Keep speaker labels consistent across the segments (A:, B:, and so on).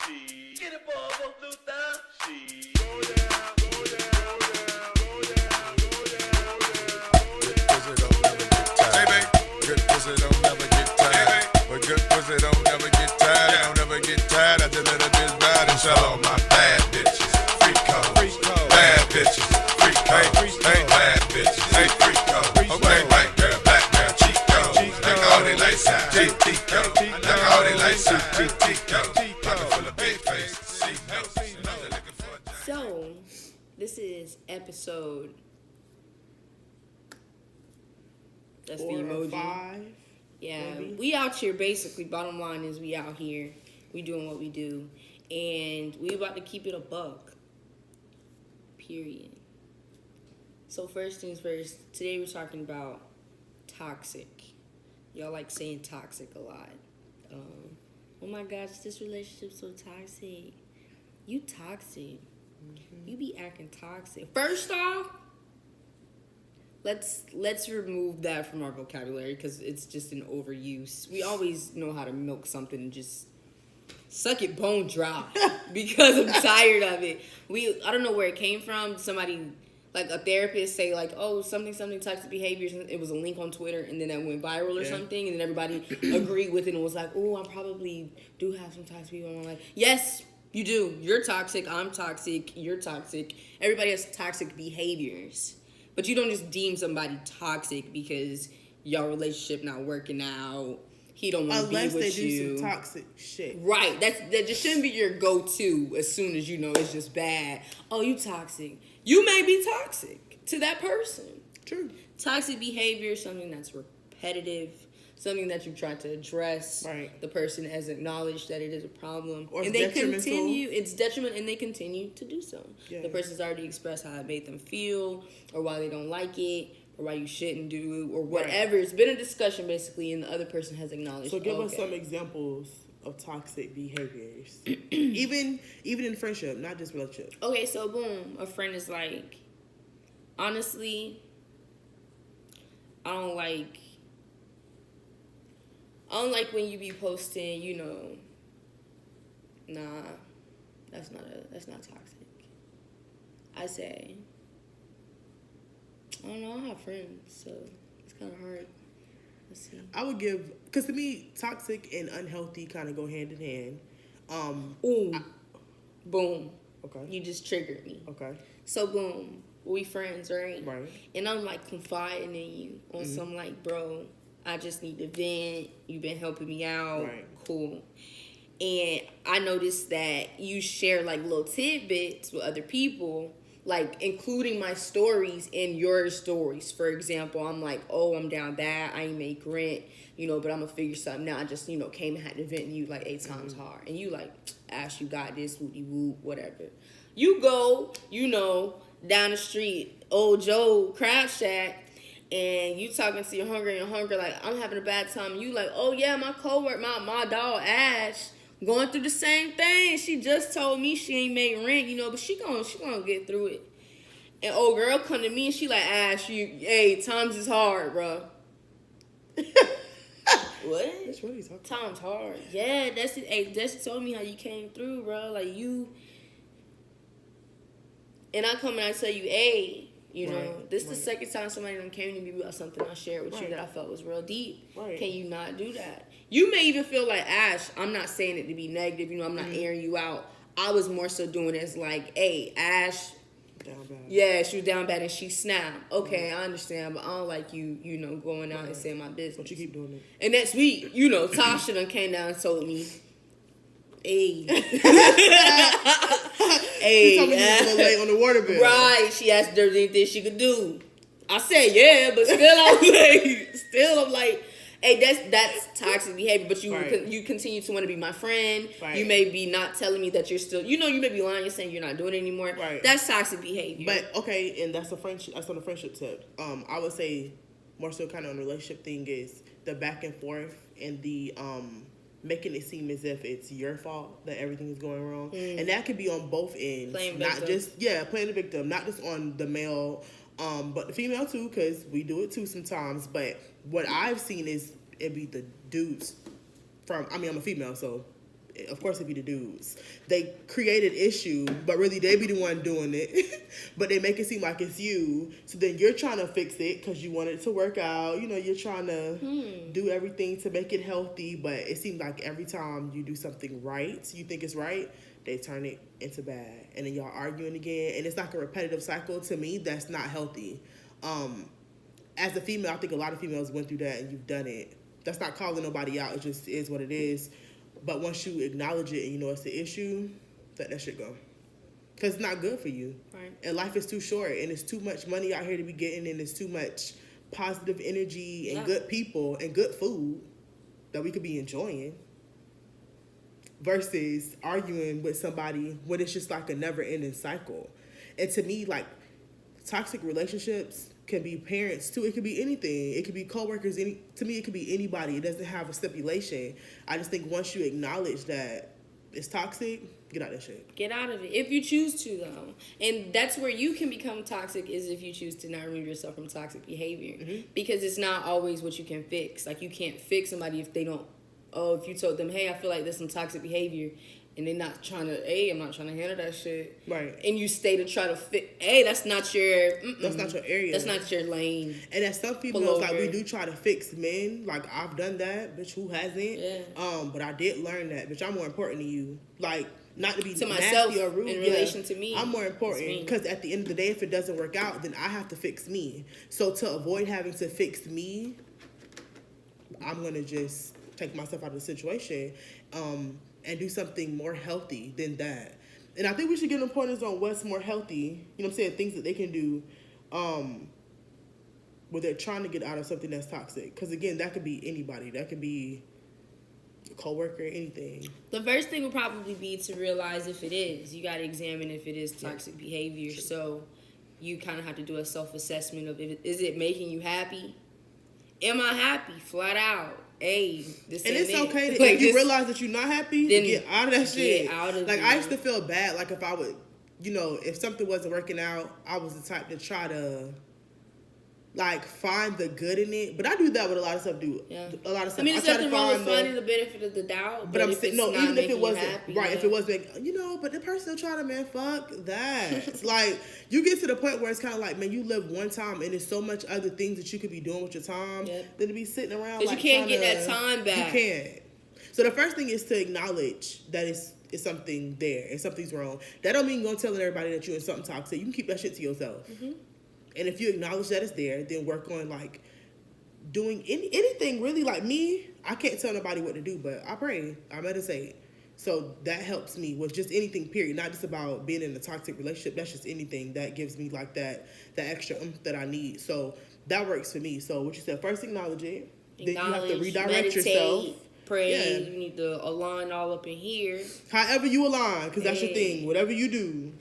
A: She get a ball of Luther. She
B: Go down, go down, go down, go down, go down.
C: Good pussy don't never get tired. But good pussy don't never get tired. Don't never get tired. I just let a bitch ride and shout all my bad bitches. Freak code. Bad bitches. Freak code. Hey, bad bitches. Hey, freak code. Okay, white girl, black girl, cheek code. Like all they lights out. Cheek code. Like all they lights out. Cheek code. Pocket full of big face. She knows. Another looking for a dime.
D: So, this is episode. That's the
B: 4 or
D: emoji.
B: 5.
D: Yeah,
B: maybe?
D: we out here basically. Bottom line is we out here. We doing what we do. And we about to keep it a buck. Period. So first things first, today we're talking about toxic. Y'all like saying toxic a lot. Oh my gosh, this relationship's so toxic. You toxic. You be acting toxic. First off, let's remove that from our vocabulary because it's just an overuse. We always know how to milk something and just suck it bone dry because I'm tired of it. I don't know where it came from. Somebody, like a therapist, say like, oh, something toxic behaviors. And it was a link on Twitter, and then that went viral or something, and then everybody agreed with it and was like, oh, I probably do have some toxic people in my life. Yes, you do. You're toxic. I'm toxic. You're toxic. Everybody has toxic behaviors. But you don't just deem somebody toxic because your relationship not working out. He don't want to be with you.
B: Unless they do some toxic shit.
D: Right. That just shouldn't be your go-to as soon as you know it's just bad. Oh, you toxic. You may be toxic to that person.
B: True.
D: Toxic behavior is something that's repetitive, something that you try to address.
B: Right.
D: The person has acknowledged that it is a problem.
B: Or
D: and they
B: detrimental.
D: continue. It's detriment, and they continue to do so.
B: Yeah.
D: The person's already expressed how it made them feel, or why they don't like it, or why you shouldn't do, or whatever. Right. It's been a discussion, basically, and the other person has acknowledged.
B: So give us some examples of toxic behaviors. even in friendship, not just relationship.
D: Okay, so boom. A friend is like, honestly, I don't like when you be posting, nah, that's not toxic. I say, I don't know, I have friends, so it's kind of hard. Let's see.
B: I would give, because to me, toxic and unhealthy kind of go hand in hand.
D: Boom.
B: Okay.
D: You just triggered me.
B: Okay.
D: So boom, we friends, right?
B: Right.
D: And I'm like confiding in you on some like, bro, I just need to vent. You've been helping me out.
B: Right.
D: Cool. And I noticed that you share like little tidbits with other people, like including my stories in your stories. For example, I'm like, oh, I'm down that. I ain't make rent, but I'm gonna figure something out. I just, came and had to vent to you like 8 times hard. And you like, Ash, you got this, woody whoop, whatever. You go, down the street, old Joe Crab Shack, and you talking to your hunger like, I'm having a bad time. You like, oh yeah, my coworker, my dog Ash, going through the same thing. She just told me she ain't made rent, but she gonna get through it. And old girl come to me and she like, Ash, times is hard, bro. What?
B: That's what he's talking about.
D: Times hard. Yeah, that's it. Hey, that's told me how you came through, bro. Like you. And I come and I tell you, hey, this is the second time somebody done came to me about something I shared with you that I felt was real deep. Right. Can you not do that? You may even feel like, Ash, I'm not saying it to be negative, I'm not airing you out. I was more so doing it as like, hey, Ash,
B: down bad.
D: Yeah, she was down bad and she snapped. Okay, I understand, but I don't like you, going out and saying my business.
B: But you keep doing it.
D: And next week, Tasha done came down and told me, hey.
B: She told me you was a little late on the water bill.
D: Right, she asked if there was anything she could do. I said, yeah, but still I'm like, hey, that's toxic behavior, but you continue to want to be my friend. Right. You may be not telling me that you're still, you may be lying, you're saying you're not doing it anymore. Right. That's toxic behavior.
B: But, okay, and that's a friendship, that's on the friendship tip. I would say more so kind of on the relationship thing is the back and forth and the, making it seem as if it's your fault that everything is going wrong. And that could be on both ends. Playing the victim, not just on the male, but the female too, because we do it too sometimes. But what I've seen is it be the dudes I'm a female, so of course it be the dudes. They create an issue, but really they be the one doing it. But they make it seem like it's you. So then you're trying to fix it because you want it to work out. You know, you're trying to do everything to make it healthy. But it seems like every time you do something right, you think it's right, they turn it into bad. And then y'all arguing again. And it's like a repetitive cycle. To me, that's not healthy. As a female, I think a lot of females went through that and you've done it. That's not calling nobody out. It just is what it is. But once you acknowledge it and you know it's the issue, let that shit go. Because it's not good for you.
D: Right. And
B: life is too short. And it's too much money out here to be getting. And it's too much positive energy and good people and good food that we could be enjoying. Versus arguing with somebody when it's just like a never-ending cycle. And to me, like, toxic relationships can be parents too. It could be anything. It could be coworkers. To me, it could be anybody. It doesn't have a stipulation. I just think once you acknowledge that it's toxic, get out of that shit.
D: Get out of it. If you choose to, though. And that's where you can become toxic, is if you choose to not remove yourself from toxic behavior. Mm-hmm. Because it's not always what you can fix. Like, you can't fix somebody if they don't, if you told them, hey, I feel like there's some toxic behavior, and they're not trying to, I'm not trying to handle that shit.
B: Right.
D: And you stay to try to fix, that's not your,
B: that's not your area.
D: That's not your lane.
B: And as some females, like, we do try to fix men. Like, I've done that, bitch, who hasn't?
D: Yeah.
B: But I did learn that, bitch, I'm more important than you. Like, not to be
D: to
B: nasty
D: myself
B: or rude.
D: In relation to me.
B: I'm more important. Because at the end of the day, if it doesn't work out, then I have to fix me. So to avoid having to fix me, I'm going to just take myself out of the situation. And do something more healthy than that. And I think we should give them pointers on what's more healthy. You know what I'm saying? Things that they can do where they're trying to get out of something that's toxic. Because, again, that could be anybody. That could be a coworker, anything.
D: The first thing would probably be to realize if it is. You got to examine if it is toxic behavior. Sure. So you kind of have to do a self-assessment of, is it making you happy? Am I happy? Flat out. This
B: and it's
D: it.
B: okay to,
D: like
B: if you realize that you're not happy, then get out of that shit. Like, I used to feel bad, like, if I would, if something wasn't working out, I was the type to try to, like, find the good in it. But I do that with a lot of stuff, a lot of stuff.
D: I mean, there's nothing wrong with finding the benefit of the doubt.
B: But I'm saying, no, even if it wasn't,
D: happy,
B: right, if it wasn't, but the person still trying to, man, fuck that. It's like, you get to the point where it's kind of like, man, you live one time and there's so much other things that you could be doing with your time than to be sitting around.
D: Because
B: like,
D: you can't get that time back.
B: You can't. So the first thing is to acknowledge that it's something there and something's wrong. That don't mean going telling everybody that you're in something toxic. You can keep that shit to yourself. Mm-hmm. And if you acknowledge that it's there, then work on, like, doing anything really. Like me, I can't tell nobody what to do, but I pray, I meditate. So that helps me with just anything, period. Not just about being in a toxic relationship. That's just anything that gives me, like, that extra that I need. So that works for me. So what you said, first acknowledge it. Then you have to redirect yourself.
D: Pray. Yeah. You need to align all up in here.
B: However you align, because that's your thing. Whatever you do.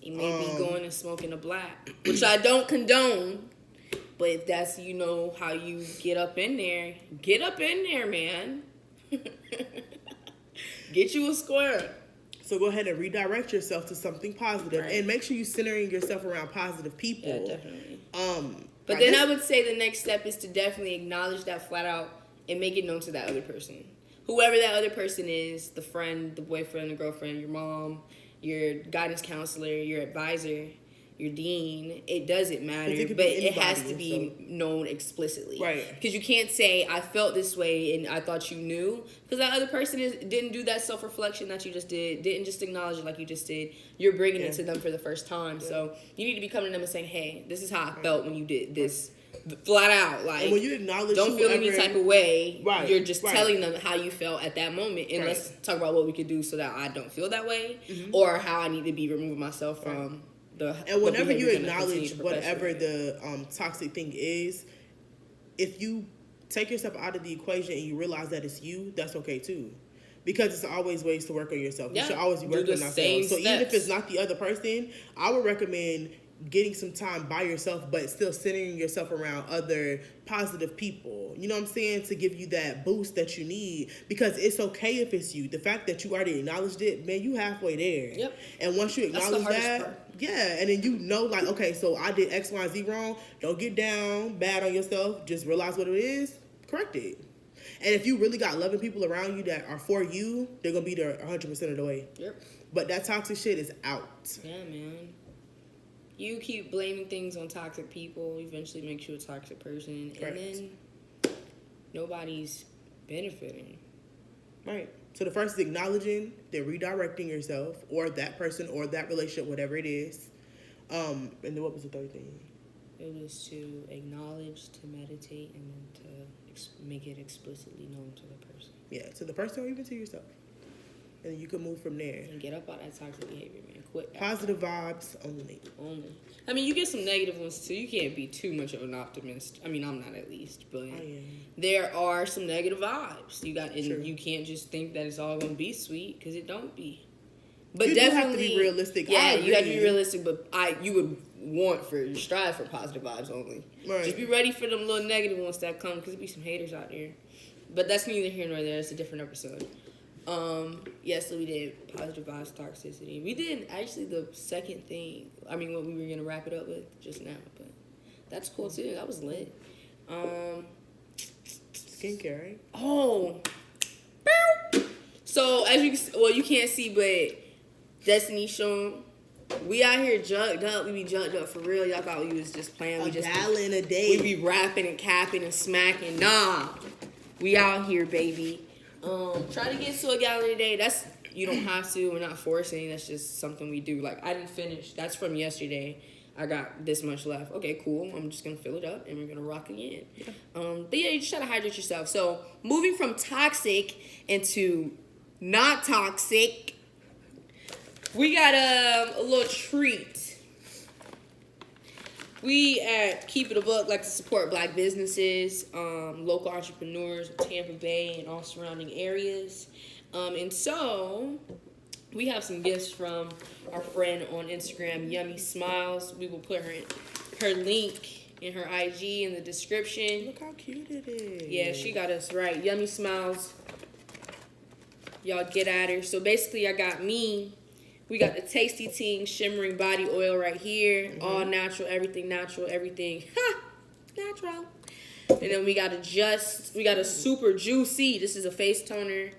D: You may be going and smoking a black, which I don't condone. But if that's, how you get up in there, man. Get you a square.
B: So go ahead and redirect yourself to something positive. Right. And make sure you're centering yourself around positive people.
D: Yeah, definitely. But then I would say the next step is to definitely acknowledge that flat out and make it known to that other person. Whoever that other person is, the friend, the boyfriend, the girlfriend, your mom, your guidance counselor, your advisor, your dean, it doesn't matter, but it has to be known explicitly.
B: Right.
D: Because you can't say, I felt this way and I thought you knew. Because that other person didn't do that self-reflection that you just did, didn't just acknowledge it like you just did. You're bringing it to them for the first time. Yeah. So you need to be coming to them and saying, hey, this is how I felt when you did this. Flat out, like,
B: and when you acknowledge
D: don't feel any type of way.
B: Right,
D: you're just telling them how you felt at that moment, and let's talk about what we could do so that I don't feel that way, or how I need to be removing myself from the.
B: And whenever you acknowledge whatever the toxic thing is, if you take yourself out of the equation and you realize that it's you, that's okay too. Because it's always ways to work on yourself. You should always be working on ourselves. So even if it's not the other person, I would recommend getting some time by yourself, but still centering yourself around other positive people. You know what I'm saying? To give you that boost that you need. Because it's okay if it's you. The fact that you already acknowledged it, man, you halfway there.
D: Yep.
B: And once you acknowledge that,
D: part.
B: Yeah, and then you know, like, okay, so I did X, Y, and Z wrong. Don't get down bad on yourself. Just realize what it is. Correct it. And if you really got loving people around you that are for you, they're gonna be there 100% of the way.
D: Yep.
B: But that toxic shit is out.
D: Yeah, man. You keep blaming things on toxic people, eventually makes you a toxic person,
B: Correct.
D: and then nobody's benefiting.
B: Right. So the first is acknowledging, then redirecting yourself or that person or that relationship, whatever it is. And then what was the third thing?
D: It was to acknowledge, to meditate, and then to make it explicitly known to the person.
B: Yeah, to the person or even to yourself. And then you can move from there.
D: And get up out that toxic behavior, man. Quit.
B: Positive vibes only.
D: I mean, you get some negative ones too. You can't be too much of an optimist. I mean, I'm not at least, but there are some negative vibes. You can't just think that it's all gonna be sweet because it don't be. But
B: you
D: definitely
B: have to be realistic.
D: Yeah, you have to be realistic. But you would strive for positive vibes only.
B: Right.
D: Just be ready for them little negative ones that come because there be some haters out there. But that's neither here nor there. It's a different episode. So we did positive vibes, toxicity. We did actually the second thing. I mean, what we were gonna wrap it up with just now, but that's cool too. That was lit.
B: Skincare, right?
D: Oh. So as you can't see, but Destiny showing. We out here junked up. We be junked up for real. Y'all thought we was just playing. We just
B: gallon a day.
D: We be rapping and capping and smacking. Nah, we out here, baby. Try to get to a gallon a day. You don't have to. We're not forcing. That's just something we do. Like, I didn't finish. That's from yesterday. I got this much left. Okay, cool. I'm just going to fill it up, and we're going to rock again. But yeah, you just try to hydrate yourself. So, moving from toxic into not toxic, we got a little treat. We at Keep It a Buck like to support black businesses, local entrepreneurs in Tampa Bay and all surrounding areas. And so we have some gifts from our friend on Instagram, Yummy Smiles. We will put her link in her IG in the description.
B: Look how cute it is.
D: Yeah, she got us right. Yummy Smiles. Y'all get at her. So basically, we got the Tasty Ting Shimmering Body Oil right here. Mm-hmm. All natural, everything natural. Natural. And then we got a Super Juicy. This is a face toner.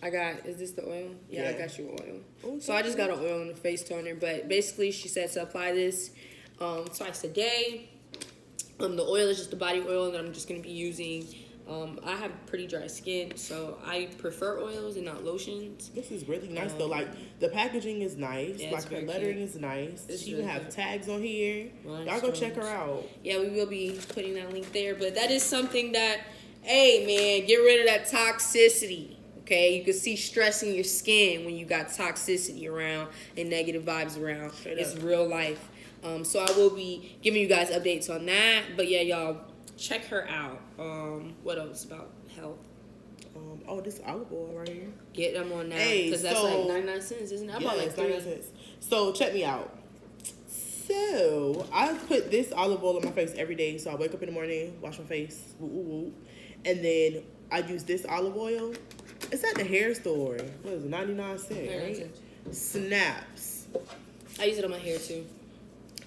D: Is this the oil? Yeah. I got you oil. Oh, so I just got an oil and a face toner. But basically, she said to apply this twice a day. The oil is just the body oil that I'm just going to be using. I have pretty dry skin, so I prefer oils and not lotions.
B: This is really nice, though. Like, the packaging is nice. Yeah, like, her lettering is nice. She even have tags on here. Y'all go check her out. Yeah, we will be putting that link there. But that is something that, hey, man, get rid of that toxicity. Okay, you can see stress in your skin when you got toxicity around and negative vibes around. It's real life. So I will be giving you guys updates on that. But yeah, y'all, check her out. What else about health? This olive oil right here.
D: Get them on now. Because that's like 99 cents, isn't it? I bought like 3 cents.
B: So check me out. So I put this olive oil on my face every day. So I wake up in the morning, wash my face, and then I use this olive oil. It's at the hair store. What is it, 99 cents, right? Snaps.
D: I use it on my hair too.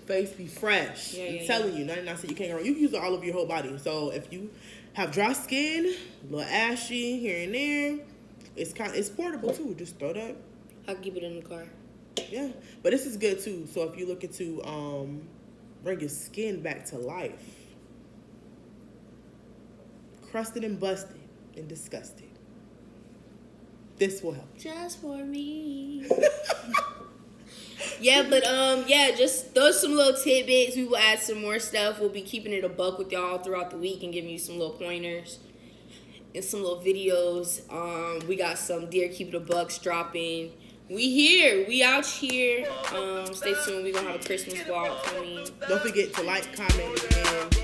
B: Face be fresh. I'm telling you, 99 cents, you can't go wrong. You can use it all over your whole body. So if you have dry skin, a little ashy here and there, it's portable too. Just throw that.
D: I'll keep it in the car.
B: Yeah, but this is good too. So if you're looking to bring your skin back to life, crusted and busted and disgusted, this will help.
D: Just for me. Yeah, but just those some little tidbits. We will add some more stuff. We'll be keeping it a buck with y'all throughout the week and giving you some little pointers and some little videos. We got some Dear Keep It a Bucks dropping. We out here. Stay tuned. We're gonna have a Christmas vlog coming.
B: Don't forget to like, comment, and